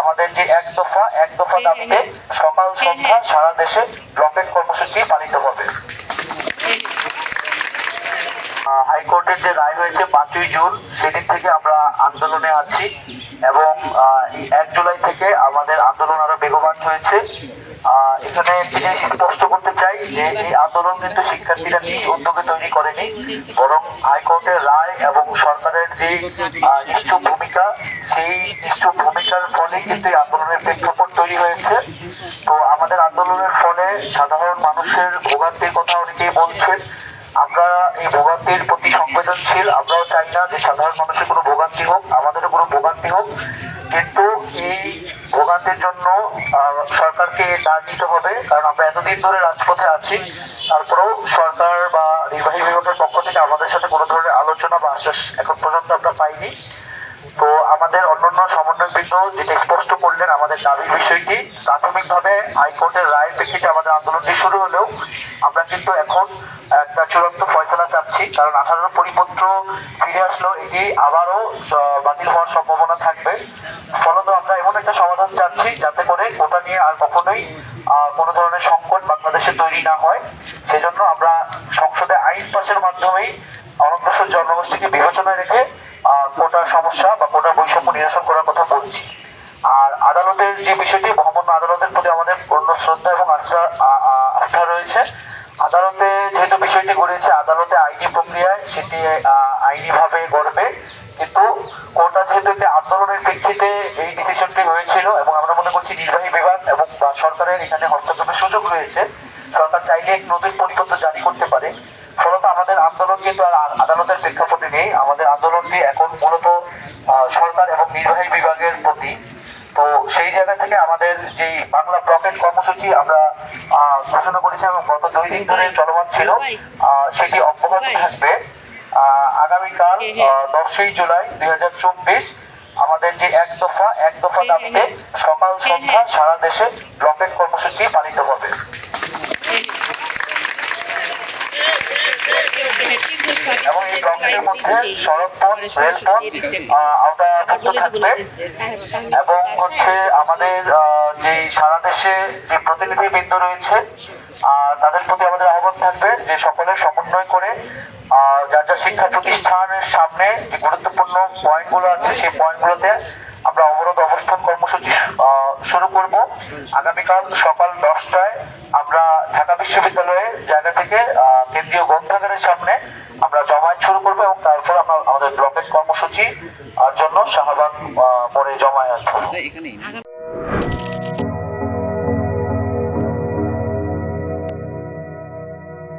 আমাদের যে এক দফা দাবিতে সকাল সন্ধ্যা সারা দেশে ব্লকেট কর্মসূচি পালিত হবে। হাইকোর্টের যে রায় হয়েছে 5ই জুন, সেদিন থেকে আমরা আন্দোলনে আছি এবং 1 জুলাই থেকে আমাদের আন্দোলন আরো বেগবান হয়েছে। এখানে জিনিস স্পষ্ট করতে চাই যে এই আন্দোলন কিন্তু শিক্ষার্থীরা নিজ উদ্যোগে তৈরি করেনি, বরং হাইকোর্টের রায় এবং সরকারের যে নিশ্চুপ ভূমিকা, সেই নিশ্চুপ ভূমিকার ফলে কিন্তু এই আন্দোলনের প্রেক্ষাপট তৈরি হয়েছে। তো আমাদের আন্দোলনের ফলে সাধারণ মানুষের ভোগান্তির কথা অনেকেই বলছেন। আমরা এই ভোগান্তির প্রতি সংবেদনশীল, আমরাও চাই না যে সাধারণ মানুষের কোনো ভোগান্তি হোক, আমাদেরও কোনো ভোগান্তি হোক, কিন্তু এই ভোগান্তির জন্য সরকারকে দাঁড় নিতে হবে। কারণ আমরা এতদিন ধরে রাজপথে আছি, তারপরেও সরকার বা নির্বাহী বিভাগের পক্ষ থেকে আমাদের সাথে কোনো ধরনের আলোচনা বা আশ্বাস এখন পর্যন্ত আমরা পাইনি। তো আমাদের অন্যান্য সমন্বয়বৃন্দ যেটা স্পষ্ট করলেন আমাদের দাবির বিষয়টি, প্রাথমিকভাবে হাইকোর্টের রায়ের প্রেক্ষিতে আমাদের আন্দোলনটি শুরু হলেও আমরা কিন্তু এখন একটা চূড়ান্ত ফয়সালা চাচ্ছি। কারণ 18 পরিপত্র ফিরে আসলেও এটি আবারও বাতিল হওয়ার সম্ভাবনা থাকবে। ফলত আমরা এমন একটা সমাধান চাচ্ছি যাতে করে ওটা নিয়ে আর কখনোই কোনো ধরনের সংকট বাংলাদেশে তৈরি না হয়। সেজন্য আমরা সংসদে আইন পাশের মাধ্যমেই অনগ্রসর জনগোষ্ঠীকে বিবেচনায় রেখে কোটার সমস্যা বা কোটার বৈষম্য নিরসন করার কথা বলছি। আর আদালতের যে বিষয়টি, মহামান্য আদালতের প্রতি আমাদের পূর্ণ শ্রদ্ধা এবং আস্থা রয়েছে। আদালতে যেহেতু বিষয়টি গড়িয়েছে, আদালতে আইনি প্রক্রিয়ায় সেটি আইনিভাবে গড়বে, কিন্তু কোটা যেহেতু একটি আন্দোলনের প্রেক্ষিতে এই ডিসিশনটি হয়েছিল এবং আমরা মনে করছি নির্বাহী বিভাগ এবং সরকারের এখানে হস্তক্ষেপের সুযোগ রয়েছে। সরকার চাইলে এক নতুন পরিপত্র জারি করতে পারে। ফলত আমাদের আন্দোলন কিন্তু আর আদালতের প্রেক্ষাপটে নেই, আমাদের আন্দোলনটি এখন মূলত সরকার এবং নির্বাহী বিভাগের প্রতি। তো সেই জায়গা থেকে আমাদের যে বাংলা ব্লকেট কর্মসূচি আমরা ঘোষণা করেছি এবং গত 2 দিন ধরে চলমান ছিল, সেটি অব্যাহত থাকবে। আগামীকাল 10ই জুলাই 2024 আমাদের যে এক দফা দাবিতে সকাল সন্ধ্যা সারা দেশে ব্লকেট কর্মসূচি পালিত হবে। এবং এই ব্লকের মধ্যে সড়কপথ, রেলপথ আওতাভুক্ত থাকবে এবং আমাদের যে সারা দেশে যে প্রতিনিধিবৃন্দ রয়েছে তাদের প্রতি আমাদের আহ্বান থাকবে যে সকলে সমন্বয় করে যার যার শিক্ষা প্রতিষ্ঠানের সামনে যে গুরুত্বপূর্ণ পয়েন্টগুলো আছে সেই পয়েন্টগুলোতে আমরা অবরোধ অবস্থান কর্মসূচি শুরু করব। আগামীকাল সকাল 10টায় আমরা ঢাকা বিশ্ববিদ্যালয়ের জায়গা থেকে কেন্দ্রীয় গ্রন্থাগারের সামনে আমরা জমায়েত শুরু করবো এবং তারপর আমরা আমাদের ব্লকেট কর্মসূচির জন্য শাহবাগ মোড়ে জমায়েত করব।